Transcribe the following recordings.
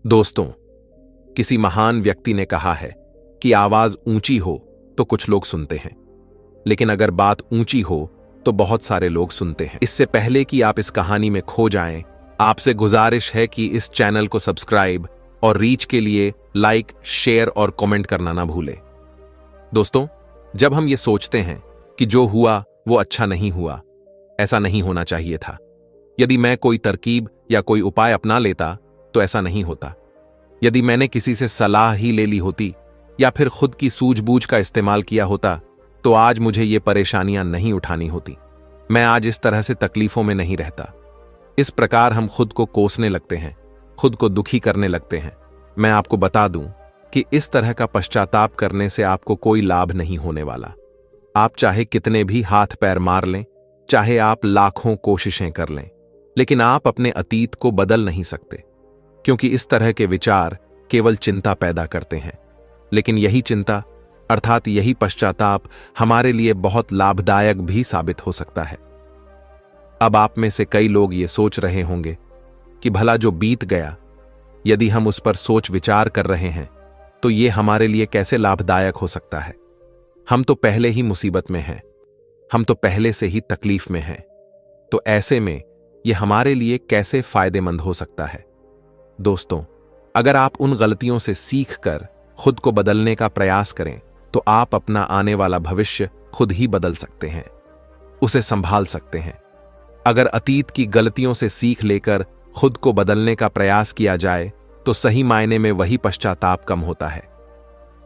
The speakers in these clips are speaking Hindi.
दोस्तों, किसी महान व्यक्ति ने कहा है कि आवाज ऊंची हो तो कुछ लोग सुनते हैं, लेकिन अगर बात ऊंची हो तो बहुत सारे लोग सुनते हैं। इससे पहले कि आप इस कहानी में खो जाएं, आपसे गुजारिश है कि इस चैनल को सब्सक्राइब और रीच के लिए लाइक, शेयर और कमेंट करना ना भूलें। दोस्तों, जब हम ये सोचते हैं कि जो हुआ वो अच्छा नहीं हुआ, ऐसा नहीं होना चाहिए था, यदि मैं कोई तरकीब या कोई उपाय अपना लेता तो ऐसा नहीं होता, यदि मैंने किसी से सलाह ही ले ली होती या फिर खुद की सूझबूझ का इस्तेमाल किया होता तो आज मुझे ये परेशानियां नहीं उठानी होती, मैं आज इस तरह से तकलीफों में नहीं रहता। इस प्रकार हम खुद को कोसने लगते हैं, खुद को दुखी करने लगते हैं। मैं आपको बता दूं कि इस तरह का पश्चाताप करने से आपको कोई लाभ नहीं होने वाला। आप चाहे कितने भी हाथ पैर मार लें, चाहे आप लाखों कोशिशें कर लें, लेकिन आप अपने अतीत को बदल नहीं सकते, क्योंकि इस तरह के विचार केवल चिंता पैदा करते हैं। लेकिन यही चिंता अर्थात यही पश्चाताप हमारे लिए बहुत लाभदायक भी साबित हो सकता है। अब आप में से कई लोग ये सोच रहे होंगे कि भला जो बीत गया, यदि हम उस पर सोच विचार कर रहे हैं तो ये हमारे लिए कैसे लाभदायक हो सकता है। हम तो पहले ही मुसीबत में हैं, हम तो पहले से ही तकलीफ में हैं, तो ऐसे में ये हमारे लिए कैसे फायदेमंद हो सकता है। दोस्तों, अगर आप उन गलतियों से सीख कर खुद को बदलने का प्रयास करें तो आप अपना आने वाला भविष्य खुद ही बदल सकते हैं, उसे संभाल सकते हैं। अगर अतीत की गलतियों से सीख लेकर खुद को बदलने का प्रयास किया जाए तो सही मायने में वही पश्चाताप कम होता है।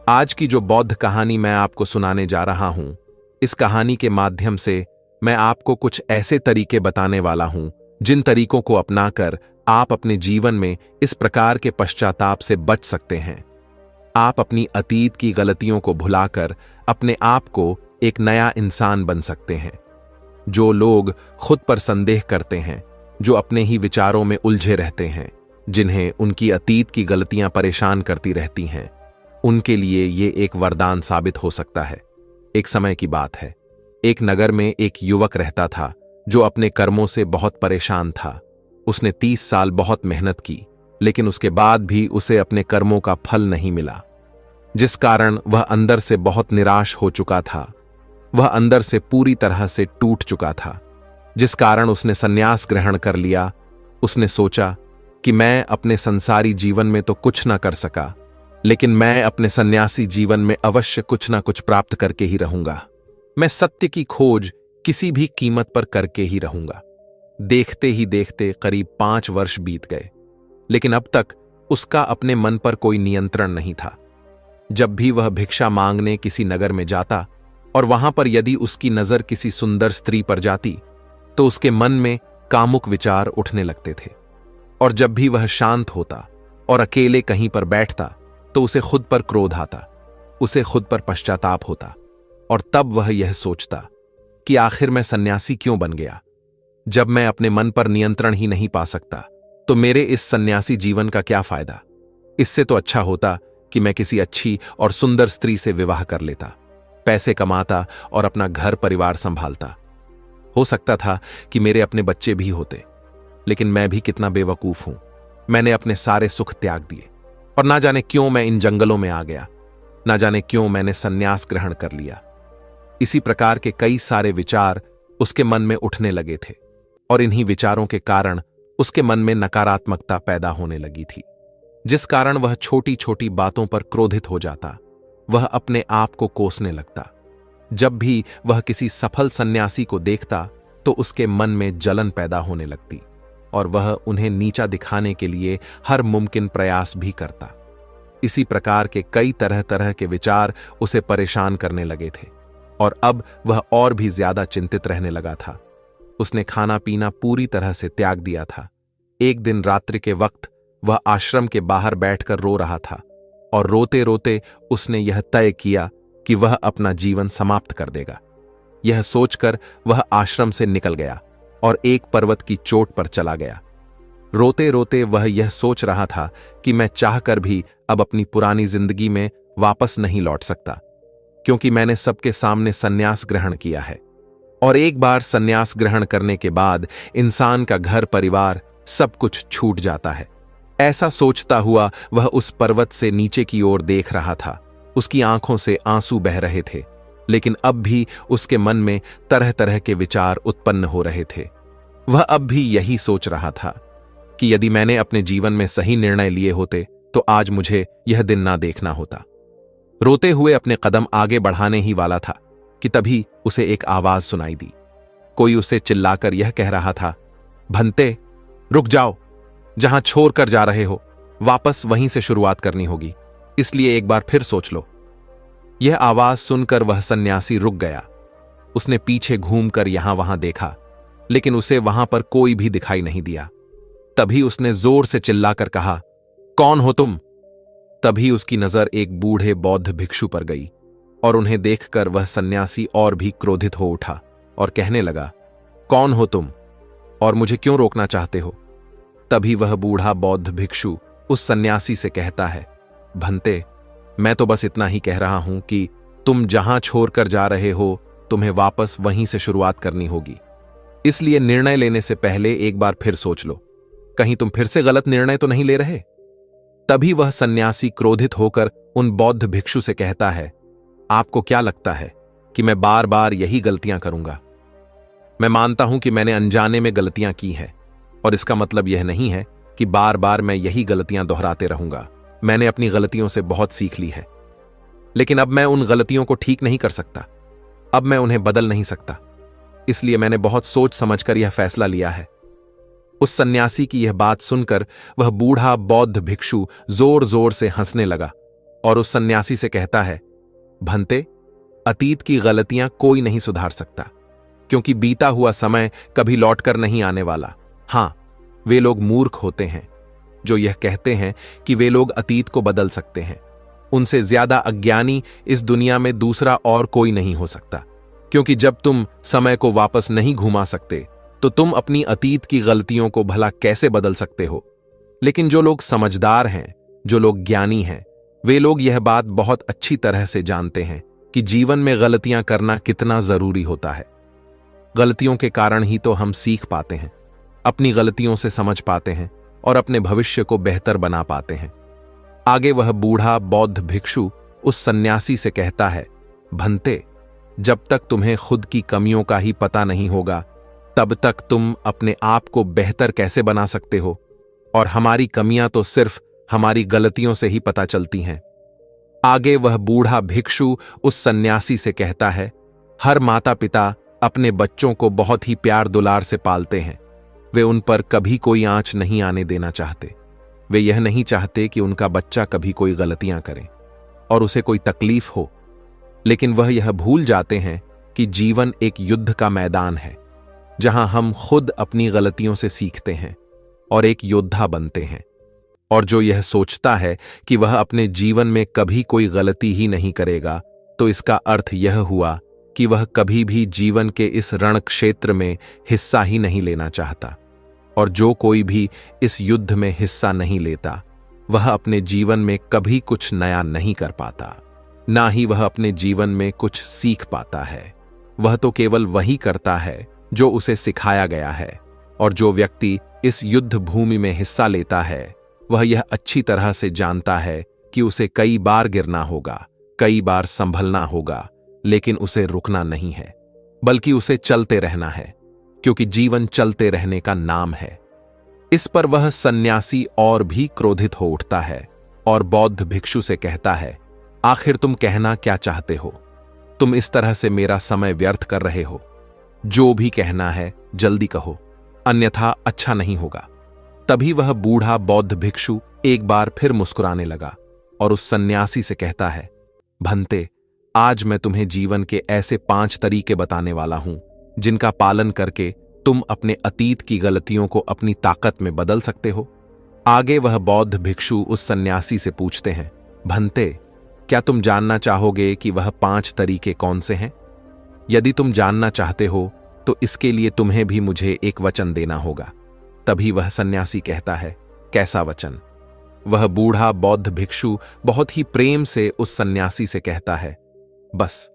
आज की जो बौद्ध कहानी मैं आपको सुनाने जा रहा हूं, इस कहानी के माध्यम से मैं आपको कुछ ऐसे तरीके बताने वाला हूं जिन तरीकों को अपनाकर आप अपने जीवन में इस प्रकार के पश्चाताप से बच सकते हैं। आप अपनी अतीत की गलतियों को भुलाकर अपने आप को एक नया इंसान बन सकते हैं। जो लोग खुद पर संदेह करते हैं, जो अपने ही विचारों में उलझे रहते हैं, जिन्हें उनकी अतीत की गलतियां परेशान करती रहती हैं, उनके लिए ये एक वरदान साबित हो सकता है। एक समय की बात है, एक नगर में एक युवक रहता था जो अपने कर्मों से बहुत परेशान था। उसने 30 साल बहुत मेहनत की, लेकिन उसके बाद भी उसे अपने कर्मों का फल नहीं मिला, जिस कारण वह अंदर से बहुत निराश हो चुका था। वह अंदर से पूरी तरह से टूट चुका था, जिस कारण उसने संन्यास ग्रहण कर लिया। उसने सोचा कि मैं अपने संसारी जीवन में तो कुछ ना कर सका, लेकिन मैं अपने सन्यासी जीवन में अवश्य कुछ ना कुछ प्राप्त करके ही रहूंगा। मैं सत्य की खोज किसी भी कीमत पर करके ही रहूंगा। देखते ही देखते करीब 5 वर्ष बीत गए, लेकिन अब तक उसका अपने मन पर कोई नियंत्रण नहीं था। जब भी वह भिक्षा मांगने किसी नगर में जाता और वहां पर यदि उसकी नजर किसी सुंदर स्त्री पर जाती तो उसके मन में कामुक विचार उठने लगते थे। और जब भी वह शांत होता और अकेले कहीं पर बैठता तो उसे खुद पर क्रोध आता, उसे खुद पर पश्चाताप होता, और तब वह यह सोचता कि आखिर मैं सन्यासी क्यों बन गया। जब मैं अपने मन पर नियंत्रण ही नहीं पा सकता तो मेरे इस सन्यासी जीवन का क्या फायदा। इससे तो अच्छा होता कि मैं किसी अच्छी और सुंदर स्त्री से विवाह कर लेता, पैसे कमाता और अपना घर परिवार संभालता। हो सकता था कि मेरे अपने बच्चे भी होते, लेकिन मैं भी कितना बेवकूफ हूं। मैंने अपने सारे सुख त्याग दिए और ना जाने क्यों मैं इन जंगलों में आ गया, ना जाने क्यों मैंने सन्यास ग्रहण कर लिया। इसी प्रकार के कई सारे विचार उसके मन में उठने लगे थे और इन्हीं विचारों के कारण उसके मन में नकारात्मकता पैदा होने लगी थी, जिस कारण वह छोटी छोटी बातों पर क्रोधित हो जाता। वह अपने आप को कोसने लगता। जब भी वह किसी सफल सन्यासी को देखता तो उसके मन में जलन पैदा होने लगती और वह उन्हें नीचा दिखाने के लिए हर मुमकिन प्रयास भी करता। इसी प्रकार के कई तरह तरह के विचार उसे परेशान करने लगे थे और अब वह और भी ज्यादा चिंतित रहने लगा था। उसने खाना पीना पूरी तरह से त्याग दिया था। एक दिन रात्रि के वक्त वह आश्रम के बाहर बैठकर रो रहा था और रोते रोते उसने यह तय किया कि वह अपना जीवन समाप्त कर देगा। यह सोचकर वह आश्रम से निकल गया और एक पर्वत की चोट पर चला गया। रोते रोते वह यह सोच रहा था कि मैं चाहकर भी अब अपनी पुरानी जिंदगी में वापस नहीं लौट सकता, क्योंकि मैंने सबके सामने सन्यास ग्रहण किया है और एक बार सन्यास ग्रहण करने के बाद इंसान का घर परिवार सब कुछ छूट जाता है। ऐसा सोचता हुआ वह उस पर्वत से नीचे की ओर देख रहा था। उसकी आंखों से आंसू बह रहे थे, लेकिन अब भी उसके मन में तरह तरह के विचार उत्पन्न हो रहे थे। वह अब भी यही सोच रहा था कि यदि मैंने अपने जीवन में सही निर्णय लिए होते तो आज मुझे यह दिन ना देखना होता। रोते हुए अपने कदम आगे बढ़ाने ही वाला था कि तभी उसे एक आवाज सुनाई दी। कोई उसे चिल्लाकर यह कह रहा था, भंते, रुक जाओ, जहां छोड़ कर जा रहे हो वापस वहीं से शुरुआत करनी होगी, इसलिए एक बार फिर सोच लो। यह आवाज सुनकर वह सन्यासी रुक गया। उसने पीछे घूमकर यहां वहां देखा, लेकिन उसे वहां पर कोई भी दिखाई नहीं दिया। तभी उसने जोर से चिल्लाकर कहा, कौन हो तुम? तभी उसकी नजर एक बूढ़े बौद्ध भिक्षु पर गई और उन्हें देखकर वह सन्यासी और भी क्रोधित हो उठा और कहने लगा, कौन हो तुम और मुझे क्यों रोकना चाहते हो? तभी वह बूढ़ा बौद्ध भिक्षु उस सन्यासी से कहता है, भंते, मैं तो बस इतना ही कह रहा हूं कि तुम जहां छोड़कर जा रहे हो तुम्हें वापस वहीं से शुरुआत करनी होगी, इसलिए निर्णय लेने से पहले एक बार फिर सोच लो, कहीं तुम फिर से गलत निर्णय तो नहीं ले रहे। तभी वह सन्यासी क्रोधित होकर उन बौद्ध भिक्षु से कहता है, आपको क्या लगता है कि मैं बार बार यही गलतियां करूंगा? मैं मानता हूं कि मैंने अनजाने में गलतियां की हैं, और इसका मतलब यह नहीं है कि बार बार मैं यही गलतियां दोहराते रहूंगा। मैंने अपनी गलतियों से बहुत सीख ली है, लेकिन अब मैं उन गलतियों को ठीक नहीं कर सकता। अब मैं उन्हें बदल नहीं सकता, इसलिए मैंने बहुत सोच समझकर यह फैसला लिया है। उस सन्यासी की यह बात सुनकर वह बूढ़ा बौद्ध भिक्षु जोर जोर से हंसने लगा और उस सन्यासी से कहता है, भंते, अतीत की गलतियां कोई नहीं सुधार सकता, क्योंकि बीता हुआ समय कभी लौटकर नहीं आने वाला। हां, वे लोग मूर्ख होते हैं जो यह कहते हैं कि वे लोग अतीत को बदल सकते हैं। उनसे ज्यादा अज्ञानी इस दुनिया में दूसरा और कोई नहीं हो सकता, क्योंकि जब तुम समय को वापस नहीं घुमा सकते तो तुम अपनी अतीत की गलतियों को भला कैसे बदल सकते हो? लेकिन जो लोग समझदार हैं, जो लोग ज्ञानी हैं, वे लोग यह बात बहुत अच्छी तरह से जानते हैं कि जीवन में गलतियां करना कितना जरूरी होता है। गलतियों के कारण ही तो हम सीख पाते हैं, अपनी गलतियों से समझ पाते हैं और अपने भविष्य को बेहतर बना पाते हैं। आगे वह बूढ़ा बौद्ध भिक्षु उस सन्यासी से कहता है, भंते, जब तक तुम्हें खुद की कमियों का ही पता नहीं होगा तब तक तुम अपने आप को बेहतर कैसे बना सकते हो? और हमारी कमियां तो सिर्फ हमारी गलतियों से ही पता चलती हैं। आगे वह बूढ़ा भिक्षु उस सन्यासी से कहता है, हर माता पिता अपने बच्चों को बहुत ही प्यार दुलार से पालते हैं। वे उन पर कभी कोई आंच नहीं आने देना चाहते। वे यह नहीं चाहते कि उनका बच्चा कभी कोई गलतियां करे और उसे कोई तकलीफ हो, लेकिन वह यह भूल जाते हैं कि जीवन एक युद्ध का मैदान है, जहां हम खुद अपनी गलतियों से सीखते हैं और एक योद्धा बनते हैं। और जो यह सोचता है कि वह अपने जीवन में कभी कोई गलती ही नहीं करेगा, तो इसका अर्थ यह हुआ कि वह कभी भी जीवन के इस रण क्षेत्र में हिस्सा ही नहीं लेना चाहता। और जो कोई भी इस युद्ध में हिस्सा नहीं लेता, वह अपने जीवन में कभी कुछ नया नहीं कर पाता, ना ही वह अपने जीवन में कुछ सीख पाता है। वह तो केवल वही करता है जो उसे सिखाया गया है। और जो व्यक्ति इस युद्ध भूमि में हिस्सा लेता है, वह यह अच्छी तरह से जानता है कि उसे कई बार गिरना होगा, कई बार संभलना होगा, लेकिन उसे रुकना नहीं है, बल्कि उसे चलते रहना है, क्योंकि जीवन चलते रहने का नाम है। इस पर वह सन्यासी और भी क्रोधित हो उठता है और बौद्ध भिक्षु से कहता है, आखिर तुम कहना क्या चाहते हो? तुम इस तरह से मेरा समय व्यर्थ कर रहे हो। जो भी कहना है जल्दी कहो, अन्यथा अच्छा नहीं होगा। तभी वह बूढ़ा बौद्ध भिक्षु एक बार फिर मुस्कुराने लगा और उस सन्यासी से कहता है, भंते, आज मैं तुम्हें जीवन के ऐसे 5 तरीके बताने वाला हूं जिनका पालन करके तुम अपने अतीत की गलतियों को अपनी ताकत में बदल सकते हो। आगे वह बौद्ध भिक्षु उस सन्यासी से पूछते हैं, भंते, क्या तुम जानना चाहोगे कि वह 5 तरीके कौन से हैं? यदि तुम जानना चाहते हो तो इसके लिए तुम्हें भी मुझे एक वचन देना होगा। तभी वह सन्यासी कहता है, कैसा वचन? वह बूढ़ा बौद्ध भिक्षु बहुत ही प्रेम से उस सन्यासी से कहता है, बस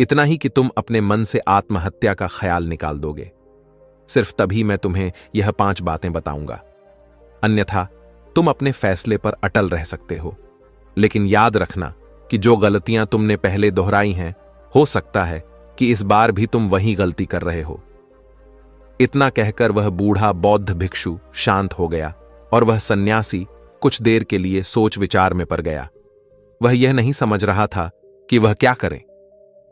इतना ही कि तुम अपने मन से आत्महत्या का ख्याल निकाल दोगे। सिर्फ तभी मैं तुम्हें यह 5 बातें बताऊंगा, अन्यथा तुम अपने फैसले पर अटल रह सकते हो। लेकिन याद रखना कि जो गलतियां तुमने पहले दोहराई हैं, हो सकता है कि इस बार भी तुम वही गलती कर रहे हो। इतना कहकर वह बूढ़ा बौद्ध भिक्षु शांत हो गया और वह सन्यासी कुछ देर के लिए सोच विचार में पड़ गया। वह यह नहीं समझ रहा था कि वह क्या करे।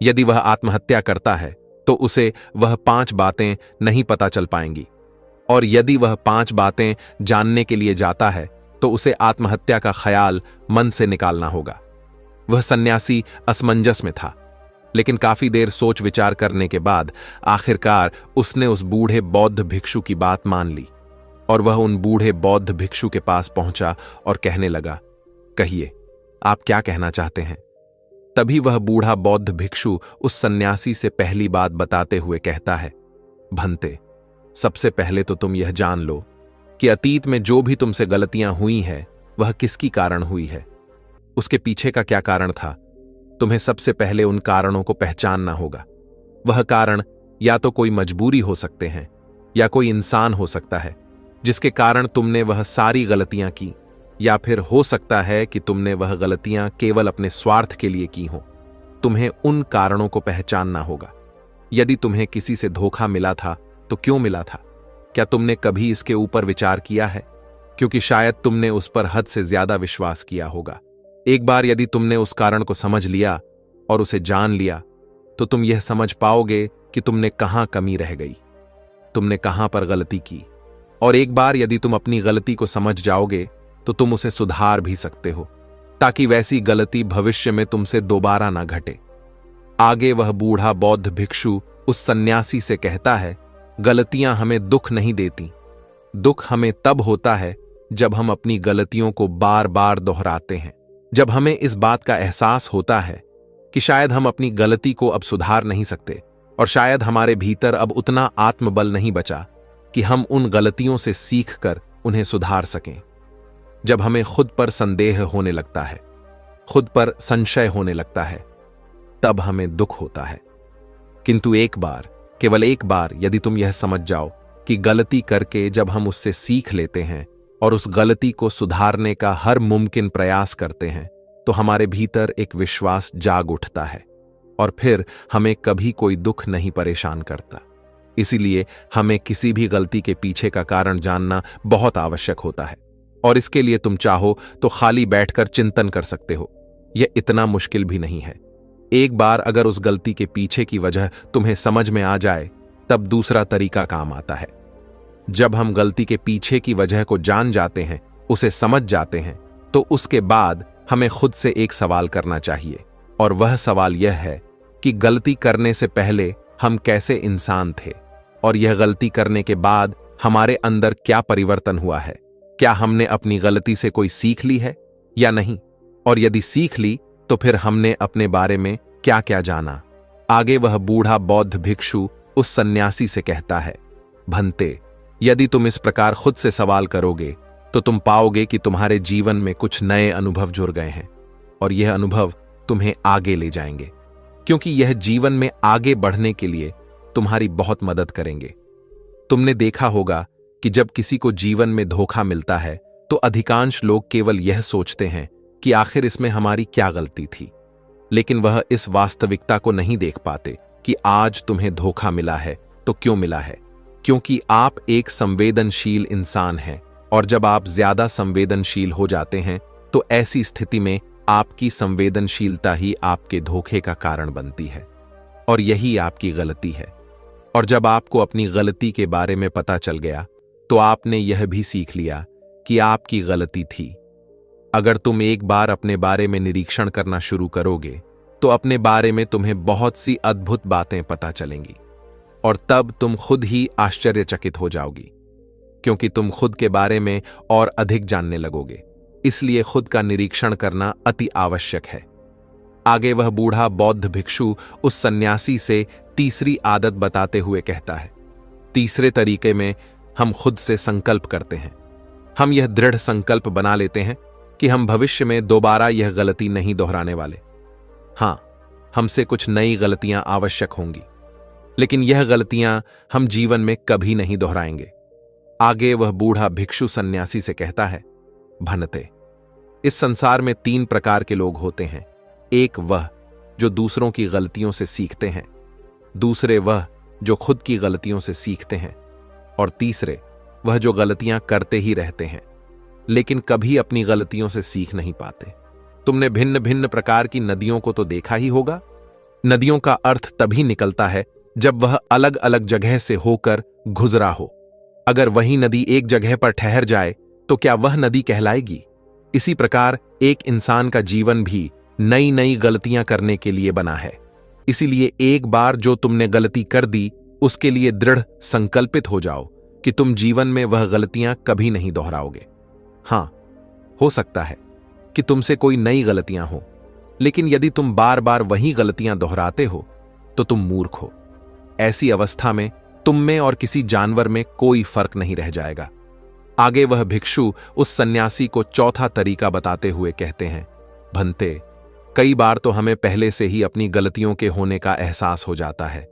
यदि वह आत्महत्या करता है तो उसे वह 5 बातें नहीं पता चल पाएंगी, और यदि वह 5 बातें जानने के लिए जाता है तो उसे आत्महत्या का ख्याल मन से निकालना होगा। वह सन्यासी असमंजस में था, लेकिन काफी देर सोच विचार करने के बाद आखिरकार उसने उस बूढ़े बौद्ध भिक्षु की बात मान ली और वह उन बूढ़े बौद्ध भिक्षु के पास पहुंचा और कहने लगा, कहिए, आप क्या कहना चाहते हैं? तभी वह बूढ़ा बौद्ध भिक्षु उस सन्यासी से पहली बात बताते हुए कहता है, भंते, सबसे पहले तो तुम यह जान लो कि अतीत में जो भी तुमसे गलतियां हुई है वह किसकी कारण हुई है, उसके पीछे का क्या कारण था। तुम्हें सबसे पहले उन कारणों को पहचानना होगा। वह कारण या तो कोई मजबूरी हो सकते हैं या कोई इंसान हो सकता है जिसके कारण तुमने वह सारी गलतियां की, या फिर हो सकता है कि तुमने वह गलतियां केवल अपने स्वार्थ के लिए की हों। तुम्हें उन कारणों को पहचानना होगा। यदि तुम्हें किसी से धोखा मिला था तो क्यों मिला था? क्या तुमने कभी इसके ऊपर विचार किया है? क्योंकि शायद तुमने उस पर हद से ज्यादा विश्वास किया होगा। एक बार यदि तुमने उस कारण को समझ लिया और उसे जान लिया तो तुम यह समझ पाओगे कि तुमने कहां कमी रह गई, तुमने कहां पर गलती की। और एक बार यदि तुम अपनी गलती को समझ जाओगे तो तुम उसे सुधार भी सकते हो, ताकि वैसी गलती भविष्य में तुमसे दोबारा ना घटे। आगे वह बूढ़ा बौद्ध भिक्षु उस सन्यासी से कहता है, गलतियां हमें दुख नहीं देती। दुख हमें तब होता है जब हम अपनी गलतियों को बार बार दोहराते हैं, जब हमें इस बात का एहसास होता है कि शायद हम अपनी गलती को अब सुधार नहीं सकते, और शायद हमारे भीतर अब उतना आत्मबल नहीं बचा कि हम उन गलतियों से सीखकर उन्हें सुधार सकें। जब हमें खुद पर संदेह होने लगता है, खुद पर संशय होने लगता है, तब हमें दुख होता है। किंतु एक बार, केवल एक बार यदि तुम यह समझ जाओ कि गलती करके जब हम उससे सीख लेते हैं और उस गलती को सुधारने का हर मुमकिन प्रयास करते हैं, तो हमारे भीतर एक विश्वास जाग उठता है और फिर हमें कभी कोई दुख नहीं परेशान करता। इसीलिए हमें किसी भी गलती के पीछे का कारण जानना बहुत आवश्यक होता है, और इसके लिए तुम चाहो तो खाली बैठकर चिंतन कर सकते हो। यह इतना मुश्किल भी नहीं है। एक बार अगर उस गलती के पीछे की वजह तुम्हें समझ में आ जाए, तब दूसरा तरीका काम आता है। जब हम गलती के पीछे की वजह को जान जाते हैं, उसे समझ जाते हैं, तो उसके बाद हमें खुद से एक सवाल करना चाहिए, और वह सवाल यह है कि गलती करने से पहले हम कैसे इंसान थे, और यह गलती करने के बाद हमारे अंदर क्या परिवर्तन हुआ है। क्या हमने अपनी गलती से कोई सीख ली है या नहीं, और यदि सीख ली तो फिर हमने अपने बारे में क्या क्या जाना। आगे वह बूढ़ा बौद्ध भिक्षु उस सन्यासी से कहता है, भंते, यदि तुम इस प्रकार खुद से सवाल करोगे तो तुम पाओगे कि तुम्हारे जीवन में कुछ नए अनुभव जुड़ गए हैं, और यह अनुभव तुम्हें आगे ले जाएंगे, क्योंकि यह जीवन में आगे बढ़ने के लिए तुम्हारी बहुत मदद करेंगे। तुमने देखा होगा कि जब किसी को जीवन में धोखा मिलता है तो अधिकांश लोग केवल यह सोचते हैं कि आखिर इसमें हमारी क्या गलती थी, लेकिन वह इस वास्तविकता को नहीं देख पाते कि आज तुम्हें धोखा मिला है तो क्यों मिला है। क्योंकि आप एक संवेदनशील इंसान हैं, और जब आप ज्यादा संवेदनशील हो जाते हैं तो ऐसी स्थिति में आपकी संवेदनशीलता ही आपके धोखे का कारण बनती है, और यही आपकी गलती है। और जब आपको अपनी गलती के बारे में पता चल गया तो आपने यह भी सीख लिया कि आपकी गलती थी। अगर तुम एक बार अपने बारे में निरीक्षण करना शुरू करोगे तो अपने बारे में तुम्हें बहुत सी अद्भुत बातें पता चलेंगी, और तब तुम खुद ही आश्चर्यचकित हो जाओगी, क्योंकि तुम खुद के बारे में और अधिक जानने लगोगे। इसलिए खुद का निरीक्षण करना अति आवश्यक है। आगे वह बूढ़ा बौद्ध भिक्षु उस सन्यासी से तीसरी आदत बताते हुए कहता है, तीसरे तरीके में हम खुद से संकल्प करते हैं। हम यह दृढ़ संकल्प बना लेते हैं कि हम भविष्य में दोबारा यह गलती नहीं दोहराने वाले। हां, हमसे कुछ नई गलतियां आवश्यक होंगी, लेकिन यह गलतियां हम जीवन में कभी नहीं दोहराएंगे। आगे वह बूढ़ा भिक्षु सन्यासी से कहता है, भनते। इस संसार में 3 प्रकार के लोग होते हैं। एक वह जो दूसरों की गलतियों से सीखते हैं, दूसरे वह जो खुद की गलतियों से सीखते हैं, और तीसरे वह जो गलतियां करते ही रहते हैं लेकिन कभी अपनी गलतियों से सीख नहीं पाते। तुमने भिन्न भिन्न प्रकार की नदियों को तो देखा ही होगा। नदियों का अर्थ तभी निकलता है जब वह अलग अलग जगह से होकर गुजरा हो। अगर वही नदी एक जगह पर ठहर जाए तो क्या वह नदी कहलाएगी? इसी प्रकार एक इंसान का जीवन भी नई नई गलतियां करने के लिए बना है। इसीलिए एक बार जो तुमने गलती कर दी उसके लिए दृढ़ संकल्पित हो जाओ कि तुम जीवन में वह गलतियां कभी नहीं दोहराओगे। हां, हो सकता है कि तुमसे कोई नई गलतियां हो, लेकिन यदि तुम बार बार वही गलतियां दोहराते हो तो तुम मूर्ख हो। ऐसी अवस्था में तुम में और किसी जानवर में कोई फर्क नहीं रह जाएगा। आगे वह भिक्षु उस सन्यासी को चौथा तरीका बताते हुए कहते हैं, भंते, कई बार तो हमें पहले से ही अपनी गलतियों के होने का एहसास हो जाता है।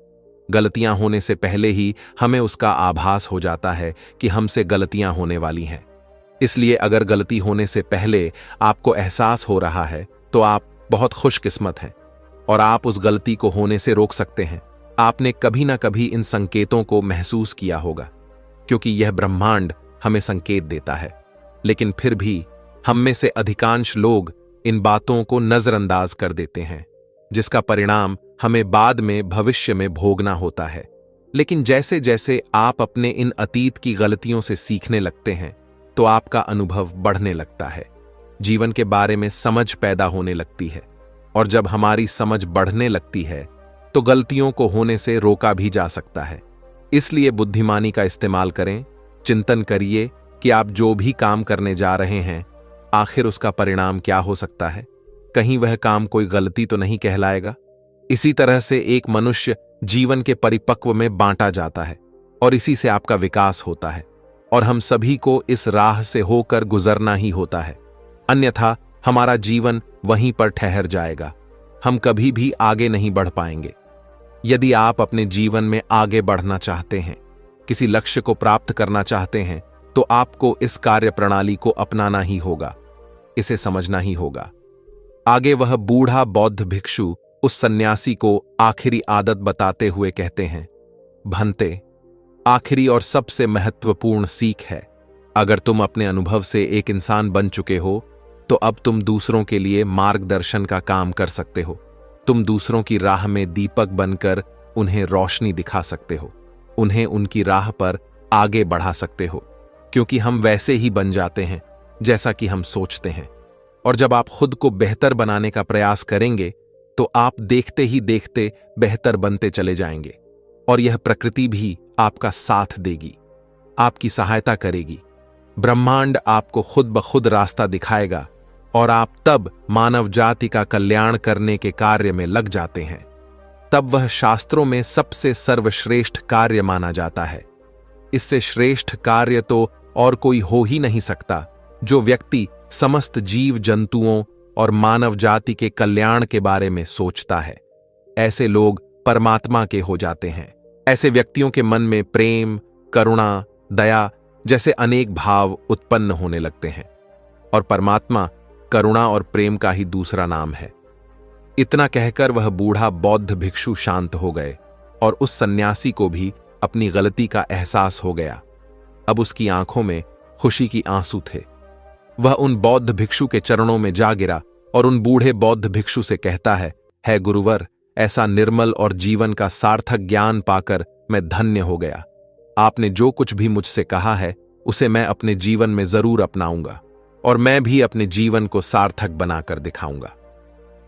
गलतियां होने से पहले ही हमें उसका आभास हो जाता है कि हमसे गलतियां होने वाली हैं। इसलिए अगर गलती होने से पहले आपको एहसास हो रहा है तो आप बहुत खुशकिस्मत हैं और आप उस गलती को होने से रोक सकते हैं। आपने कभी ना कभी इन संकेतों को महसूस किया होगा, क्योंकि यह ब्रह्मांड हमें संकेत देता है। लेकिन फिर भी हम में से अधिकांश लोग इन बातों को नजरअंदाज कर देते हैं, जिसका परिणाम हमें बाद में भविष्य में भोगना होता है। लेकिन जैसे जैसे आप अपने इन अतीत की गलतियों से सीखने लगते हैं तो आपका अनुभव बढ़ने लगता है, जीवन के बारे में समझ पैदा होने लगती है, और जब हमारी समझ बढ़ने लगती है तो गलतियों को होने से रोका भी जा सकता है। इसलिए बुद्धिमानी का इस्तेमाल करें, चिंतन करिए कि आप जो भी काम करने जा रहे हैं आखिर उसका परिणाम क्या हो सकता है। कहीं वह काम कोई गलती तो नहीं कहलाएगा। इसी तरह से एक मनुष्य जीवन के परिपक्व में बांटा जाता है और इसी से आपका विकास होता है, और हम सभी को इस राह से होकर गुजरना ही होता है, अन्यथा हमारा जीवन वहीं पर ठहर जाएगा। हम कभी भी आगे नहीं बढ़ पाएंगे। यदि आप अपने जीवन में आगे बढ़ना चाहते हैं, किसी लक्ष्य को प्राप्त करना चाहते हैं, तो आपको इस कार्य प्रणाली को अपनाना ही होगा, इसे समझना ही होगा। आगे वह बूढ़ा बौद्ध भिक्षु उस सन्यासी को आखिरी आदत बताते हुए कहते हैं, भंते, आखिरी और सबसे महत्वपूर्ण सीख है, अगर तुम अपने अनुभव से एक इंसान बन चुके हो तो अब तुम दूसरों के लिए मार्गदर्शन का काम कर सकते हो। तुम दूसरों की राह में दीपक बनकर उन्हें रोशनी दिखा सकते हो, उन्हें उनकी राह पर आगे बढ़ा सकते हो, क्योंकि हम वैसे ही बन जाते हैं जैसा कि हम सोचते हैं। और जब आप खुद को बेहतर बनाने का प्रयास करेंगे तो आप देखते ही देखते बेहतर बनते चले जाएंगे, और यह प्रकृति भी आपका साथ देगी, आपकी सहायता करेगी। ब्रह्मांड आपको खुद ब खुद रास्ता दिखाएगा और आप तब मानव जाति का कल्याण करने के कार्य में लग जाते हैं। तब वह शास्त्रों में सबसे सर्वश्रेष्ठ कार्य माना जाता है। इससे श्रेष्ठ कार्य तो और कोई हो ही नहीं सकता जो व्यक्ति समस्त जीव जंतुओं और मानव जाति के कल्याण के बारे में सोचता है। ऐसे लोग परमात्मा के हो जाते हैं। ऐसे व्यक्तियों के मन में प्रेम, करुणा, दया जैसे अनेक भाव उत्पन्न होने लगते हैं, और परमात्मा करुणा और प्रेम का ही दूसरा नाम है। इतना कहकर वह बूढ़ा बौद्ध भिक्षु शांत हो गए, और उस सन्यासी को भी अपनी गलती का एहसास हो गया। अब उसकी आंखों में खुशी की आंसू थे। वह उन बौद्ध भिक्षु के चरणों में जा गिरा और उन बूढ़े बौद्ध भिक्षु से कहता है गुरुवर, ऐसा निर्मल और जीवन का सार्थक ज्ञान पाकर मैं धन्य हो गया। आपने जो कुछ भी मुझसे कहा है उसे मैं अपने जीवन में जरूर अपनाऊंगा, और मैं भी अपने जीवन को सार्थक बनाकर दिखाऊंगा।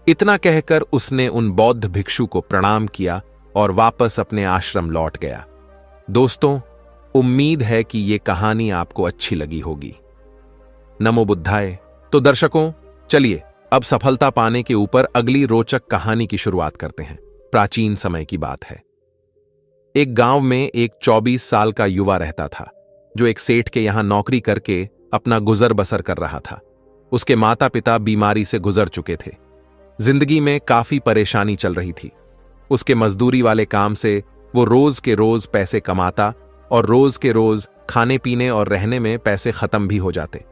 इतना कहकर उसने उन बौद्ध भिक्षु को प्रणाम किया और वापस अपने आश्रम लौट गया। दोस्तों, उम्मीद है कि ये कहानी आपको अच्छी लगी होगी। नमो बुद्धाय। तो दर्शकों, चलिए अब सफलता पाने के ऊपर अगली रोचक कहानी की शुरुआत करते हैं। प्राचीन समय की बात है। एक गांव में एक 24 साल का युवा रहता था, जो एक सेठ के यहां नौकरी करके अपना गुजर बसर कर रहा था। उसके माता पिता बीमारी से गुजर चुके थे। जिंदगी में काफी परेशानी चल रही थी। उसके मजदूरी वाले काम से वो रोज के रोज पैसे कमाता, और रोज के रोज खाने पीने और रहने में पैसे खत्म भी हो जाते।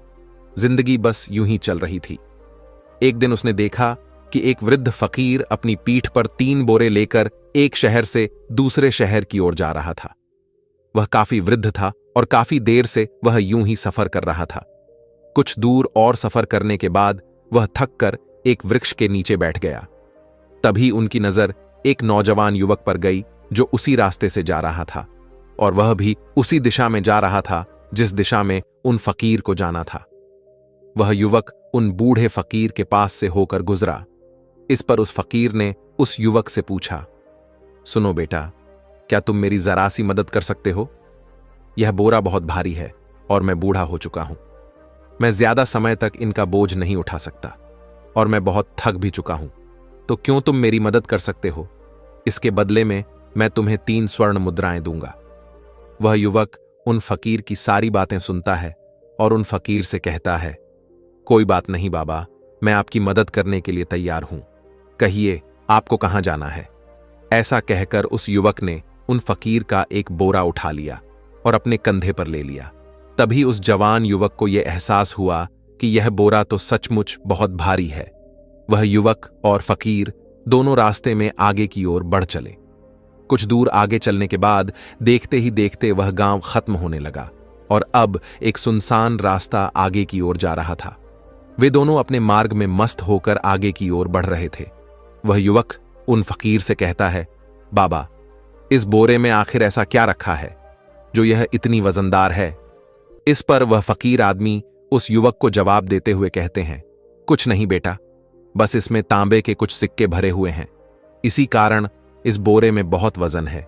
जिंदगी बस यूं ही चल रही थी। एक दिन उसने देखा कि एक वृद्ध फकीर अपनी पीठ पर 3 बोरे लेकर एक शहर से दूसरे शहर की ओर जा रहा था। वह काफी वृद्ध था और काफी देर से वह यूं ही सफर कर रहा था। कुछ दूर और सफर करने के बाद वह थक कर एक वृक्ष के नीचे बैठ गया। तभी उनकी नजर एक नौजवान युवक पर गई जो उसी रास्ते से जा रहा था, और वह भी उसी दिशा में जा रहा था जिस दिशा में उन फकीर को जाना था। वह युवक उन बूढ़े फकीर के पास से होकर गुजरा। इस पर उस फकीर ने उस युवक से पूछा, सुनो बेटा, क्या तुम मेरी जरा सी मदद कर सकते हो? यह बोरा बहुत भारी है और मैं बूढ़ा हो चुका हूं। मैं ज्यादा समय तक इनका बोझ नहीं उठा सकता और मैं बहुत थक भी चुका हूं। तो क्यों तुम मेरी मदद कर सकते हो? इसके बदले में मैं तुम्हें 3 स्वर्ण मुद्राएं दूंगा। वह युवक उन फकीर की सारी बातें सुनता है और उन फकीर से कहता है, कोई बात नहीं बाबा, मैं आपकी मदद करने के लिए तैयार हूं। कहिए आपको कहां जाना है? ऐसा कहकर उस युवक ने उन फकीर का एक बोरा उठा लिया और अपने कंधे पर ले लिया। तभी उस जवान युवक को यह एहसास हुआ कि यह बोरा तो सचमुच बहुत भारी है। वह युवक और फकीर दोनों रास्ते में आगे की ओर बढ़ चले। कुछ दूर आगे चलने के बाद देखते ही देखते वह गांव खत्म होने लगा और अब एक सुनसान रास्ता आगे की ओर जा रहा था। वे दोनों अपने मार्ग में मस्त होकर आगे की ओर बढ़ रहे थे। वह युवक उन फकीर से कहता है, बाबा, इस बोरे में आखिर ऐसा क्या रखा है जो यह इतनी वजनदार है? इस पर वह फकीर आदमी उस युवक को जवाब देते हुए कहते हैं, कुछ नहीं बेटा, बस इसमें तांबे के कुछ सिक्के भरे हुए हैं, इसी कारण इस बोरे में बहुत वजन है।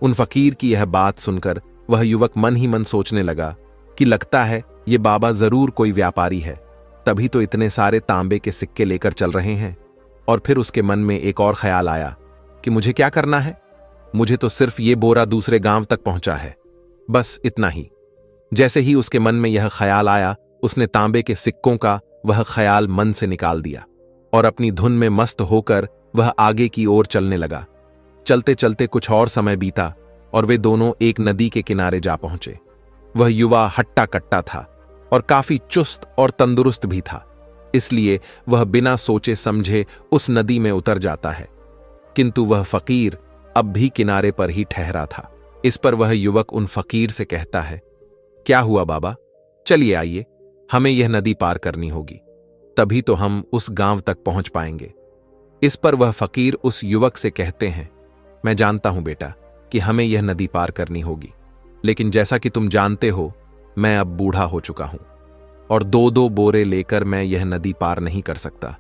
उन फकीर की यह बात सुनकर वह युवक मन ही मन सोचने लगा कि लगता है ये बाबा जरूर कोई व्यापारी है, तभी तो इतने सारे तांबे के सिक्के लेकर चल रहे हैं। और फिर उसके मन में एक और ख्याल आया कि मुझे क्या करना है, मुझे तो सिर्फ ये बोरा दूसरे गांव तक पहुंचा है, बस इतना ही। जैसे ही उसके मन में यह ख्याल आया, उसने तांबे के सिक्कों का वह ख्याल मन से निकाल दिया और अपनी धुन में मस्त होकर वह आगे की ओर चलने लगा। चलते चलते कुछ और समय बीता और वे दोनों एक नदी के किनारे जा पहुंचे। वह युवा हट्टा कट्टा था और काफी चुस्त और तंदुरुस्त भी था, इसलिए वह बिना सोचे समझे उस नदी में उतर जाता है। किंतु वह फकीर अब भी किनारे पर ही ठहरा था। इस पर वह युवक उन फकीर से कहता है, क्या हुआ बाबा, चलिए आइए, हमें यह नदी पार करनी होगी, तभी तो हम उस गांव तक पहुंच पाएंगे। इस पर वह फकीर उस युवक से कहते हैं, मैं जानता हूं बेटा कि हमें यह नदी पार करनी होगी, लेकिन जैसा कि तुम जानते हो मैं अब बूढ़ा हो चुका हूं और 2-2 बोरे लेकर मैं यह नदी पार नहीं कर सकता।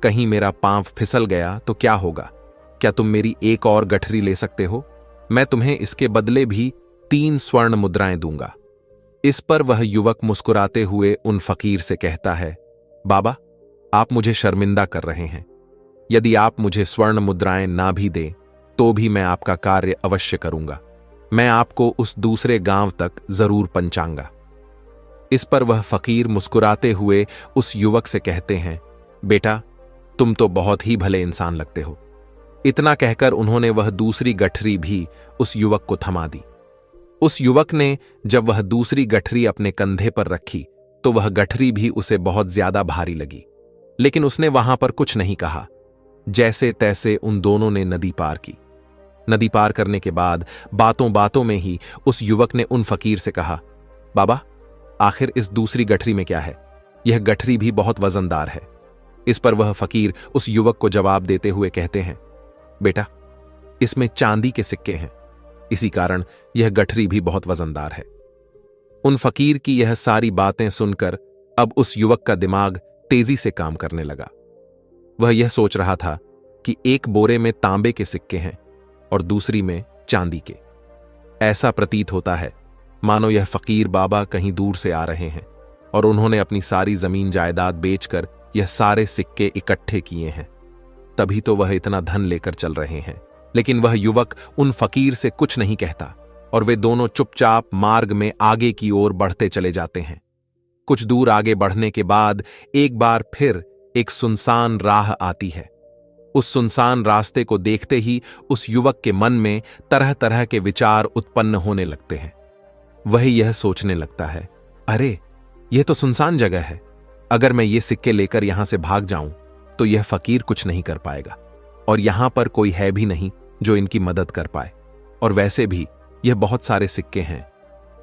कहीं मेरा पांव फिसल गया तो क्या होगा? क्या तुम मेरी एक और गठरी ले सकते हो? मैं तुम्हें इसके बदले भी 3 स्वर्ण मुद्राएं दूंगा। इस पर वह युवक मुस्कुराते हुए उन फकीर से कहता है, बाबा, आप मुझे शर्मिंदा कर रहे हैं। यदि आप मुझे स्वर्ण मुद्राएं ना भी दें तो भी मैं आपका कार्य अवश्य करूंगा। मैं आपको उस दूसरे गांव तक जरूर पहुंचाऊंगा। इस पर वह फकीर मुस्कुराते हुए उस युवक से कहते हैं, बेटा, तुम तो बहुत ही भले इंसान लगते हो। इतना कहकर उन्होंने वह दूसरी गठरी भी उस युवक को थमा दी। उस युवक ने जब वह दूसरी गठरी अपने कंधे पर रखी तो वह गठरी भी उसे बहुत ज्यादा भारी लगी, लेकिन उसने वहां पर कुछ नहीं कहा। जैसे तैसे उन दोनों ने नदी पार की। नदी पार करने के बाद बातों बातों में ही उस युवक ने उन फकीर से कहा, बाबा, आखिर इस दूसरी गठरी में क्या है? यह गठरी भी बहुत वजनदार है। इस पर वह फकीर उस युवक को जवाब देते हुए कहते हैं, बेटा, इसमें चांदी के सिक्के हैं, इसी कारण यह गठरी भी बहुत वजनदार है। उन फकीर की यह सारी बातें सुनकर अब उस युवक का दिमाग तेजी से काम करने लगा। वह यह सोच रहा था कि एक बोरे में तांबे के सिक्के हैं और दूसरी में चांदी के। ऐसा प्रतीत होता है मानो यह फकीर बाबा कहीं दूर से आ रहे हैं और उन्होंने अपनी सारी जमीन जायदाद बेचकर यह सारे सिक्के इकट्ठे किए हैं, तभी तो वह इतना धन लेकर चल रहे हैं। लेकिन वह युवक उन फकीर से कुछ नहीं कहता और वे दोनों चुपचाप मार्ग में आगे की ओर बढ़ते चले जाते हैं। कुछ दूर आगे बढ़ने के बाद एक बार फिर एक सुनसान राह आती है। उस सुनसान रास्ते को देखते ही उस युवक के मन में तरह तरह के विचार उत्पन्न होने लगते हैं। वह यह सोचने लगता है, अरे, यह तो सुनसान जगह है, अगर मैं ये सिक्के लेकर यहां से भाग जाऊं तो यह फकीर कुछ नहीं कर पाएगा, और यहां पर कोई है भी नहीं जो इनकी मदद कर पाए। और वैसे भी यह बहुत सारे सिक्के हैं,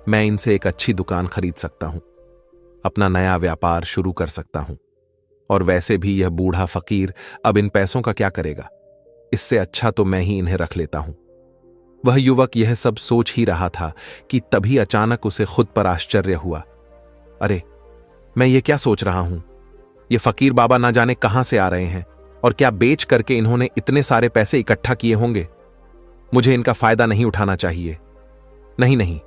मैं इनसे एक अच्छी दुकान खरीद सकता हूं, अपना नया व्यापार शुरू कर सकता हूं। और वैसे भी यह बूढ़ा फकीर अब इन पैसों का क्या करेगा, इससे अच्छा तो मैं ही इन्हें रख लेता हूं। वह युवक यह सब सोच ही रहा था कि तभी अचानक उसे खुद पर आश्चर्य हुआ। अरे, मैं ये क्या सोच रहा हूं? ये फकीर बाबा ना जाने कहां से आ रहे हैं, और क्या बेच करके इन्होंने इतने सारे पैसे इकट्ठा किए होंगे। मुझे इनका फायदा नहीं उठाना चाहिए। नहीं नहीं,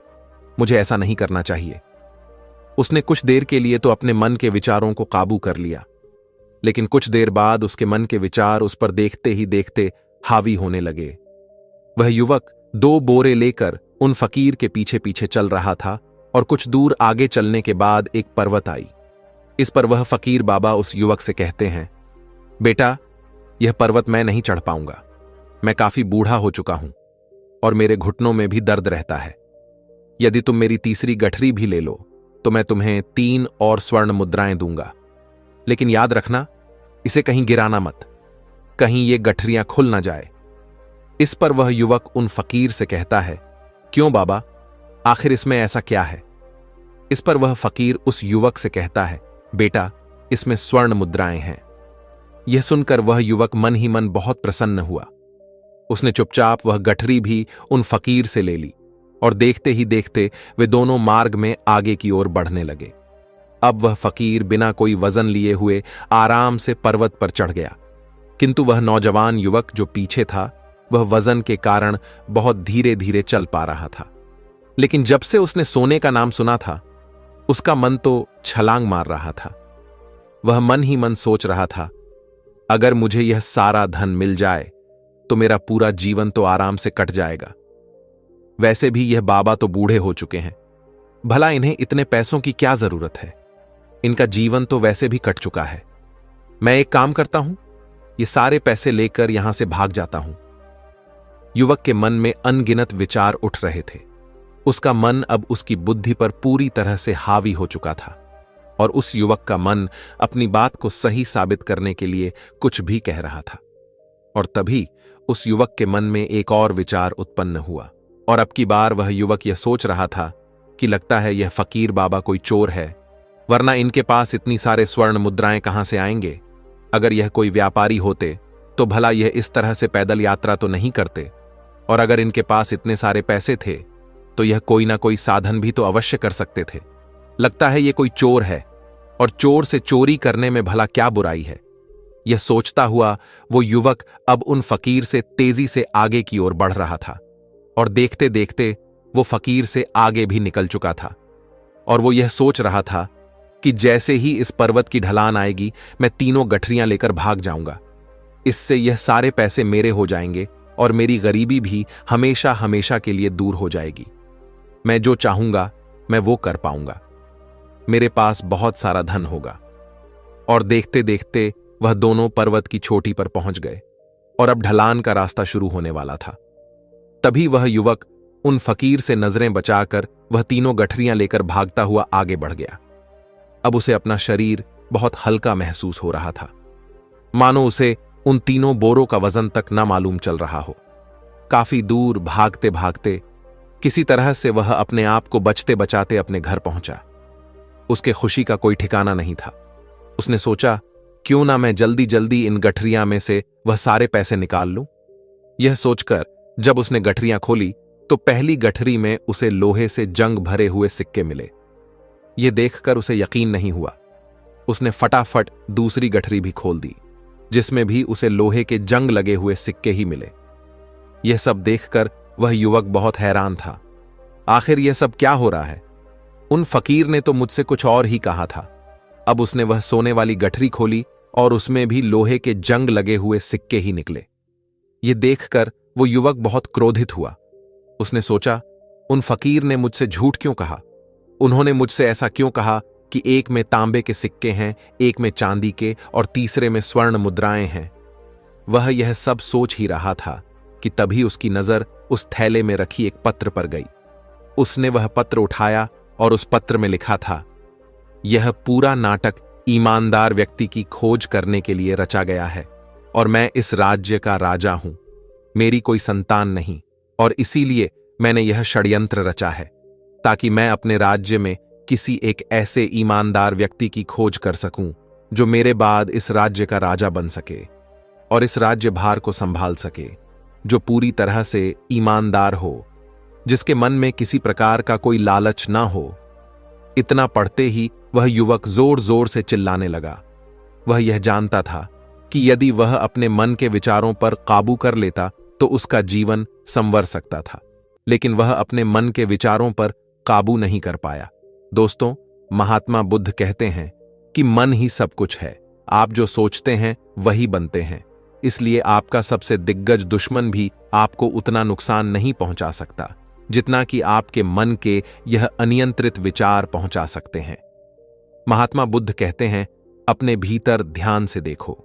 मुझे ऐसा नहीं करना चाहिए। उसने कुछ देर के लिए तो अपने मन के विचारों को काबू कर लिया, लेकिन कुछ देर बाद उसके मन के विचार उस पर देखते ही देखते हावी होने लगे। वह युवक 2 बोरे लेकर उन फकीर के पीछे पीछे चल रहा था, और कुछ दूर आगे चलने के बाद एक पर्वत आई। इस पर वह फकीर बाबा उस युवक से कहते हैं, बेटा, यह पर्वत मैं नहीं चढ़ पाऊंगा। मैं काफी बूढ़ा हो चुका हूं और मेरे घुटनों में भी दर्द रहता है। यदि तुम मेरी तीसरी गठरी भी ले लो तो मैं तुम्हें 3 और स्वर्ण मुद्राएं दूंगा, लेकिन याद रखना, इसे कहीं गिराना मत, कहीं ये गठरियां खुल ना जाए। इस पर वह युवक उन फकीर से कहता है, क्यों बाबा, आखिर इसमें ऐसा क्या है? इस पर वह फकीर उस युवक से कहता है, बेटा, इसमें स्वर्ण मुद्राएं हैं। यह सुनकर वह युवक मन ही मन बहुत प्रसन्न हुआ। उसने चुपचाप वह गठरी भी उन फकीर से ले ली, और देखते ही देखते वे दोनों मार्ग में आगे की ओर बढ़ने लगे। अब वह फकीर बिना कोई वजन लिए हुए आराम से पर्वत पर चढ़ गया, किंतु वह नौजवान युवक जो पीछे था, वह वजन के कारण बहुत धीरे धीरे चल पा रहा था। लेकिन जब से उसने सोने का नाम सुना था, उसका मन तो छलांग मार रहा था। वह मन ही मन सोच रहा था, अगर मुझे यह सारा धन मिल जाए तो मेरा पूरा जीवन तो आराम से कट जाएगा। वैसे भी यह बाबा तो बूढ़े हो चुके हैं, भला इन्हें इतने पैसों की क्या जरूरत है? इनका जीवन तो वैसे भी कट चुका है। मैं एक काम करता हूं, ये सारे पैसे लेकर यहां से भाग जाता हूं। युवक के मन में अनगिनत विचार उठ रहे थे। उसका मन अब उसकी बुद्धि पर पूरी तरह से हावी हो चुका था, और उस युवक का मन अपनी बात को सही साबित करने के लिए कुछ भी कह रहा था। और तभी उस युवक के मन में एक और विचार उत्पन्न हुआ, और अब की बार वह युवक यह सोच रहा था कि लगता है यह फकीर बाबा कोई चोर है, वरना इनके पास इतनी सारे स्वर्ण मुद्राएं कहां से आएंगे। अगर यह कोई व्यापारी होते तो भला यह इस तरह से पैदल यात्रा तो नहीं करते, और अगर इनके पास इतने सारे पैसे थे तो यह कोई ना कोई साधन भी तो अवश्य कर सकते थे। लगता है यह कोई चोर है, और चोर से चोरी करने में भला क्या बुराई है। यह सोचता हुआ वो युवक अब उन फकीर से तेजी से आगे की ओर बढ़ रहा था, और देखते देखते वो फकीर से आगे भी निकल चुका था। और वो यह सोच रहा था कि जैसे ही इस पर्वत की ढलान आएगी, मैं 3 गठरियां लेकर भाग जाऊंगा। इससे यह सारे पैसे मेरे हो जाएंगे, और मेरी गरीबी भी हमेशा हमेशा के लिए दूर हो जाएगी। मैं जो चाहूंगा मैं वो कर पाऊंगा। मेरे पास बहुत सारा धन होगा। और देखते देखते वह दोनों पर्वत की चोटी पर पहुंच गए, और अब ढलान का रास्ता शुरू होने वाला था। तभी वह युवक उन फकीर से नजरें बचाकर वह 3 गठरियां लेकर भागता हुआ आगे बढ़ गया। अब उसे अपना शरीर बहुत हल्का महसूस हो रहा था, मानो उसे उन 3 बोरों का वजन तक न मालूम चल रहा हो। काफी दूर भागते भागते किसी तरह से वह अपने आप को बचते बचाते अपने घर पहुंचा। उसके खुशी का कोई ठिकाना नहीं था। उसने सोचा, क्यों ना मैं जल्दी जल्दी इन गठरियां में से वह सारे पैसे निकाल लूं। यह सोचकर जब उसने गठरियां खोली तो पहली गठरी में उसे लोहे से जंग भरे हुए सिक्के मिले। यह देखकर उसे यकीन नहीं हुआ। उसने फटाफट दूसरी गठरी भी खोल दी, जिसमें भी उसे लोहे के जंग लगे हुए सिक्के ही मिले। यह सब देखकर वह युवक बहुत हैरान था। आखिर यह सब क्या हो रहा है? उन फकीर ने तो मुझसे कुछ और ही कहा था। अब उसने वह सोने वाली गठरी खोली और उसमें भी लोहे के जंग लगे हुए सिक्के ही निकले। यह देखकर वो युवक बहुत क्रोधित हुआ। उसने सोचा, उन फकीर ने मुझसे झूठ क्यों कहा? उन्होंने मुझसे ऐसा क्यों कहा कि एक में तांबे के सिक्के हैं, एक में चांदी के, और तीसरे में स्वर्ण मुद्राएं हैं। वह यह सब सोच ही रहा था कि तभी उसकी नजर उस थैले में रखी एक पत्र पर गई। उसने वह पत्र उठाया और उस पत्र में लिखा था, यह पूरा नाटक ईमानदार व्यक्ति की खोज करने के लिए रचा गया है और मैं इस राज्य का राजा हूं। मेरी कोई संतान नहीं और इसीलिए मैंने यह षड्यंत्र रचा है ताकि मैं अपने राज्य में किसी एक ऐसे ईमानदार व्यक्ति की खोज कर सकूं जो मेरे बाद इस राज्य का राजा बन सके और इस राज्य भार को संभाल सके, जो पूरी तरह से ईमानदार हो, जिसके मन में किसी प्रकार का कोई लालच ना हो। इतना पढ़ते ही वह युवक जोर जोर से चिल्लाने लगा। वह यह जानता था कि यदि वह अपने मन के विचारों पर काबू कर लेता तो उसका जीवन संवर सकता था, लेकिन वह अपने मन के विचारों पर काबू नहीं कर पाया। दोस्तों, महात्मा बुद्ध कहते हैं कि मन ही सब कुछ है। आप जो सोचते हैं वही बनते हैं, इसलिए आपका सबसे दिग्गज दुश्मन भी आपको उतना नुकसान नहीं पहुंचा सकता जितना कि आपके मन के यह अनियंत्रित विचार पहुंचा सकते हैं। महात्मा बुद्ध कहते हैं, अपने भीतर ध्यान से देखो।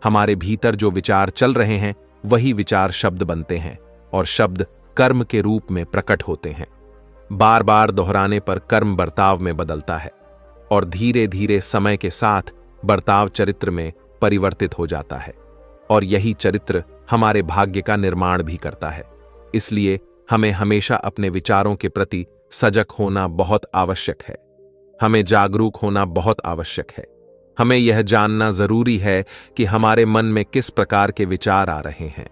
हमारे भीतर जो विचार चल रहे हैं वही विचार शब्द बनते हैं और शब्द कर्म के रूप में प्रकट होते हैं। बार बार दोहराने पर कर्म बर्ताव में बदलता है और धीरे धीरे समय के साथ बर्ताव चरित्र में परिवर्तित हो जाता है और यही चरित्र हमारे भाग्य का निर्माण भी करता है। इसलिए हमें हमेशा अपने विचारों के प्रति सजग होना बहुत आवश्यक है। हमें जागरूक होना बहुत आवश्यक है। हमें यह जानना जरूरी है कि हमारे मन में किस प्रकार के विचार आ रहे हैं।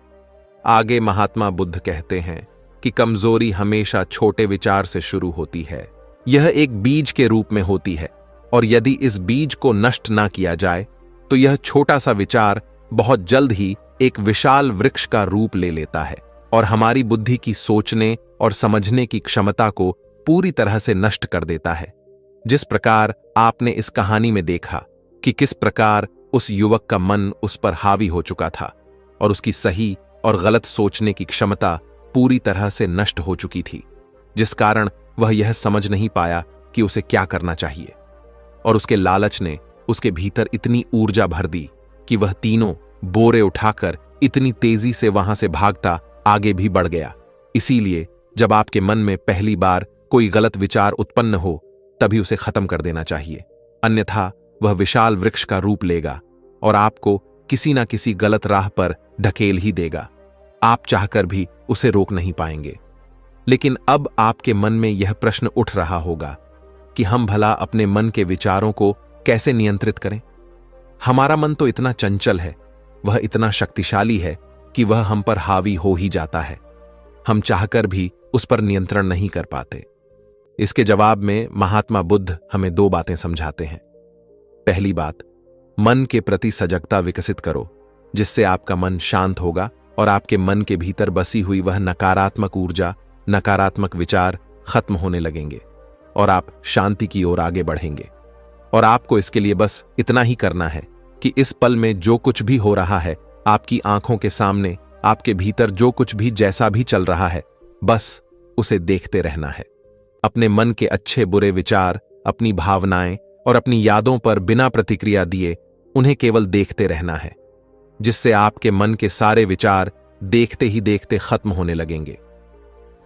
आगे महात्मा बुद्ध कहते हैं कि कमजोरी हमेशा छोटे विचार से शुरू होती है। यह एक बीज के रूप में होती है और यदि इस बीज को नष्ट ना किया जाए तो यह छोटा सा विचार बहुत जल्द ही एक विशाल वृक्ष का रूप ले लेता है और हमारी बुद्धि की सोचने और समझने की क्षमता को पूरी तरह से नष्ट कर देता है। जिस प्रकार आपने इस कहानी में देखा कि किस प्रकार उस युवक का मन उस पर हावी हो चुका था और उसकी सही और गलत सोचने की क्षमता पूरी तरह से नष्ट हो चुकी थी, जिस कारण वह यह समझ नहीं पाया कि उसे क्या करना चाहिए, और उसके लालच ने उसके भीतर इतनी ऊर्जा भर दी कि वह तीनों बोरे उठाकर इतनी तेजी से वहां से भागता आगे भी बढ़ गया। इसीलिए जब आपके मन में पहली बार कोई गलत विचार उत्पन्न हो तभी उसे खत्म कर देना चाहिए, अन्यथा वह विशाल वृक्ष का रूप लेगा और आपको किसी ना किसी गलत राह पर ढकेल ही देगा। आप चाहकर भी उसे रोक नहीं पाएंगे। लेकिन अब आपके मन में यह प्रश्न उठ रहा होगा कि हम भला अपने मन के विचारों को कैसे नियंत्रित करें। हमारा मन तो इतना चंचल है, वह इतना शक्तिशाली है कि वह हम पर हावी हो ही जाता है। हम चाहकर भी उस पर नियंत्रण नहीं कर पाते। इसके जवाब में महात्मा बुद्ध हमें दो बातें समझाते हैं। पहली बात, मन के प्रति सजगता विकसित करो, जिससे आपका मन शांत होगा और आपके मन के भीतर बसी हुई वह नकारात्मक ऊर्जा, नकारात्मक विचार खत्म होने लगेंगे और आप शांति की ओर आगे बढ़ेंगे। और आपको इसके लिए बस इतना ही करना है कि इस पल में जो कुछ भी हो रहा है, आपकी आंखों के सामने, आपके भीतर जो कुछ भी जैसा भी चल रहा है, बस उसे देखते रहना है। अपने मन के अच्छे बुरे विचार, अपनी भावनाएं और अपनी यादों पर बिना प्रतिक्रिया दिए उन्हें केवल देखते रहना है, जिससे आपके मन के सारे विचार देखते ही देखते खत्म होने लगेंगे।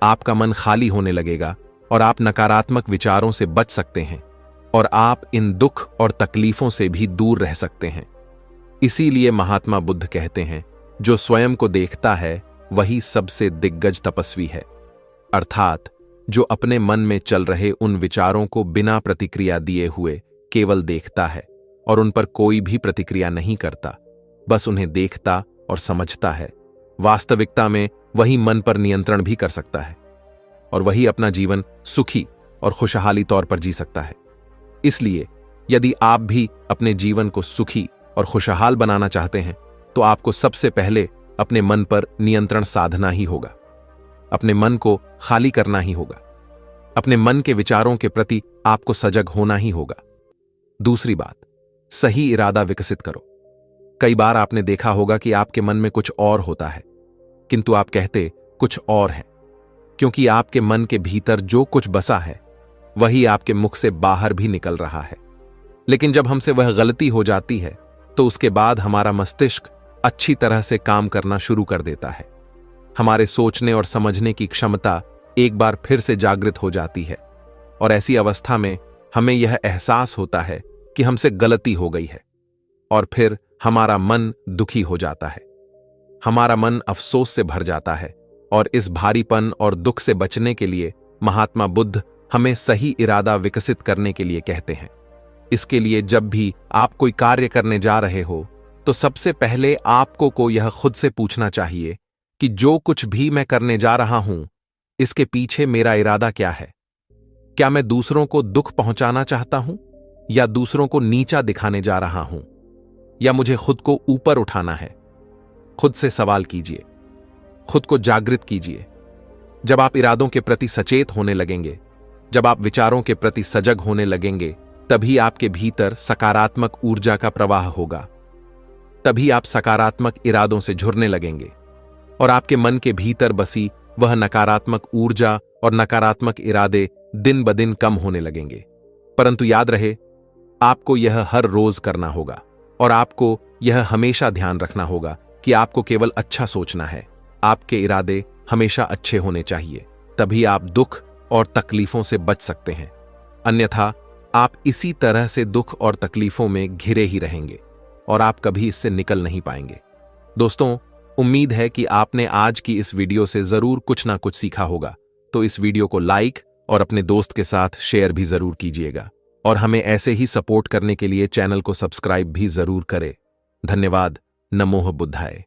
आपका मन खाली होने लगेगा और आप नकारात्मक विचारों से बच सकते हैं और आप इन दुख और तकलीफों से भी दूर रह सकते हैं। इसीलिए महात्मा बुद्ध कहते हैं, जो स्वयं को देखता है वही सबसे दिग्गज तपस्वी है। अर्थात जो अपने मन में चल रहे उन विचारों को बिना प्रतिक्रिया दिए हुए केवल देखता है और उन पर कोई भी प्रतिक्रिया नहीं करता, बस उन्हें देखता और समझता है, वास्तविकता में वही मन पर नियंत्रण भी कर सकता है और वही अपना जीवन सुखी और खुशहाली तौर पर जी सकता है। इसलिए यदि आप भी अपने जीवन को सुखी और खुशहाल बनाना चाहते हैं तो आपको सबसे पहले अपने मन पर नियंत्रण साधना ही होगा, अपने मन को खाली करना ही होगा, अपने मन के विचारों के प्रति आपको सजग होना ही होगा। दूसरी बात, सही इरादा विकसित करो। कई बार आपने देखा होगा कि आपके मन में कुछ और होता है किंतु आप कहते कुछ और है, क्योंकि आपके मन के भीतर जो कुछ बसा है वही आपके मुख से बाहर भी निकल रहा है। लेकिन जब हमसे वह गलती हो जाती है तो उसके बाद हमारा मस्तिष्क अच्छी तरह से काम करना शुरू कर देता है। हमारे सोचने और समझने की क्षमता एक बार फिर से जागृत हो जाती है और ऐसी अवस्था में हमें यह एहसास होता है कि हमसे गलती हो गई है, और फिर हमारा मन दुखी हो जाता है। हमारा मन अफसोस से भर जाता है, और इस भारीपन और दुख से बचने के लिए महात्मा बुद्ध हमें सही इरादा विकसित करने के लिए कहते हैं। इसके लिए जब भी आप कोई कार्य करने जा रहे हो, तो सबसे पहले आपको को यह खुद से पूछना चाहिए कि जो कुछ भी मैं करने जा रहा हूं, इसके पीछे मेरा इरादा क्या है। क्या मैं दूसरों को दुख पहुंचाना चाहता हूं, या दूसरों को नीचा दिखाने जा रहा हूं, या मुझे खुद को ऊपर उठाना है? खुद से सवाल कीजिए, खुद को जागृत कीजिए। जब आप इरादों के प्रति सचेत होने लगेंगे, जब आप विचारों के प्रति सजग होने लगेंगे, तभी आपके भीतर सकारात्मक ऊर्जा का प्रवाह होगा। तभी आप सकारात्मक इरादों से जुड़ने लगेंगे, और आपके मन के भीतर बसी वह नकारात्मक ऊर्जा और नकारात्मक इरादे दिन ब दिन कम होने लगेंगे। परंतु याद रहे, आपको यह हर रोज करना होगा, और आपको यह हमेशा ध्यान रखना होगा कि आपको केवल अच्छा सोचना है। आपके इरादे हमेशा अच्छे होने चाहिए, तभी आप दुख और तकलीफों से बच सकते हैं। अन्यथा आप इसी तरह से दुख और तकलीफों में घिरे ही रहेंगे, और आप कभी इससे निकल नहीं पाएंगे। दोस्तों, उम्मीद है कि आपने आज की इस वीडियो से जरूर कुछ ना कुछ सीखा होगा। तो इस वीडियो को लाइक और अपने दोस्त के साथ शेयर भी जरूर कीजिएगा, और हमें ऐसे ही सपोर्ट करने के लिए चैनल को सब्सक्राइब भी जरूर करें। धन्यवाद। नमोः बुद्धाय।